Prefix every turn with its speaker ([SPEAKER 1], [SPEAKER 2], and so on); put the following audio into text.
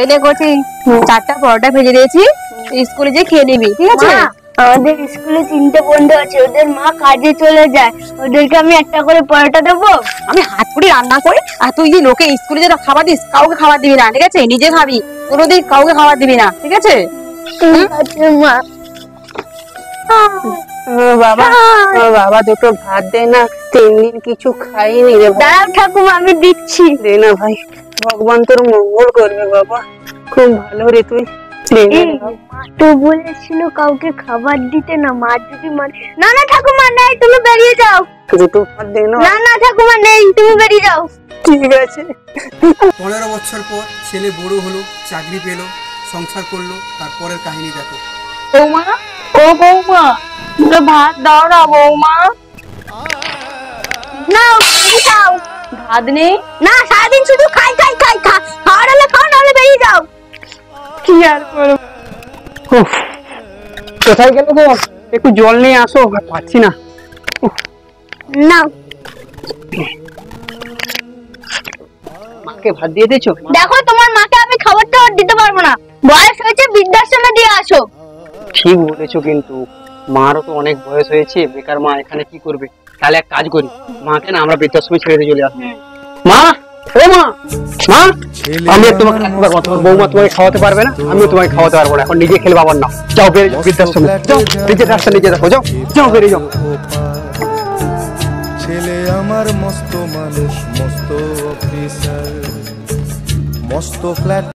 [SPEAKER 1] এই দেখছি 4টা পরোটা ভেজে দিয়েছি, স্কুলে যে খেয়ে নিবি, ঠিক আছে?
[SPEAKER 2] আমাদের স্কুলে 3টে বন্ধু আছে, ওদের মা কাজে চলে যায়, ওদেরকে আমি একটা করে পরোটা দেবো।
[SPEAKER 1] আমি হাত পুড়ি রান্না করি, আর তুই যে লোকে স্কুলে যেটা খাবার দিস কাউকে খাবার দিবি না, ঠিক আছে? নিজে খাবি, কোনোদিন কাউকে খাবার দিবি না, ঠিক আছে?
[SPEAKER 2] মা
[SPEAKER 3] বাবা বাবা দুটো ভাত দে না, 3 দিন কিছু খাইনি রে।
[SPEAKER 2] দাঁড়াও ঠাকুমা, আমি দিচ্ছি।
[SPEAKER 3] দে না ভাই, ভগবান তোর মঙ্গল করবে বাবা, খুব ভালো রে তুই।
[SPEAKER 2] মা তো বলেছিল কাউকে খাবার দিতে না, মা যদি মানে না না ঠাকুমা নেই, তুমি বেরিয়ে যাও।
[SPEAKER 3] দুটো ভাত দে না।
[SPEAKER 2] না না ঠাকুমা নেই, তুমি বেরিয়ে যাও।
[SPEAKER 3] ঠিক আছে।
[SPEAKER 4] 15 বছর পর ছেলে বড় হলো, চাকরি পেলো, সংসার করলো, তারপরের কাহিনী দেখো।
[SPEAKER 1] বৌমা, ও বৌমা, দুটো ভাত দাও না বৌমা।
[SPEAKER 2] না খাও।
[SPEAKER 1] ভাত নেই?
[SPEAKER 2] না, সারাদিন শুধু খাই খাই খাই খাওয়ার হলে খাও, নাহলে বেরিয়ে যাও।
[SPEAKER 1] কি আর করবো?
[SPEAKER 3] কোথায় গেল গো? একটু জল নিয়ে আসো, পাচ্ছি না।
[SPEAKER 2] না
[SPEAKER 3] মাকে ভাত দিয়ে দিয়েছো?
[SPEAKER 2] দেখো, তোমার মাকে আমি খাবার টাবার দিতে পারবো না, বয়স হয়েছে, বৃদ্ধাশ্রমে দিয়ে আসো।
[SPEAKER 3] ঠিক বলেছো, কিন্তু মারও তো অনেক বয়স হয়েছে, বেকার মা এখানে কি করবে? তাহলে এক কাজ করি, মাকে না আমরা বৃদ্ধাশ্রমে ছেড়ে দিয়ে চলে আসবো। মা, ও মা, মা, আমি তোমাকে রাখতে পারবো না, বৌমা তোমাকে খাওয়াতে পারবে না, আমিও তোমাকে খাওয়াতে পারবো না, এখন নিজে খেলে বাবার না। যাও বেরিয়ে যাও বৃদ্ধাশ্রমে, যাও, নিজের রাস্তা নিজে দেখো, যাও যাও বেরিয়ে যাও।
[SPEAKER 5] ছেলে আমার মস্ত মানুষ, মস্ত অফিসার, মস্ত ফ্ল্যাট।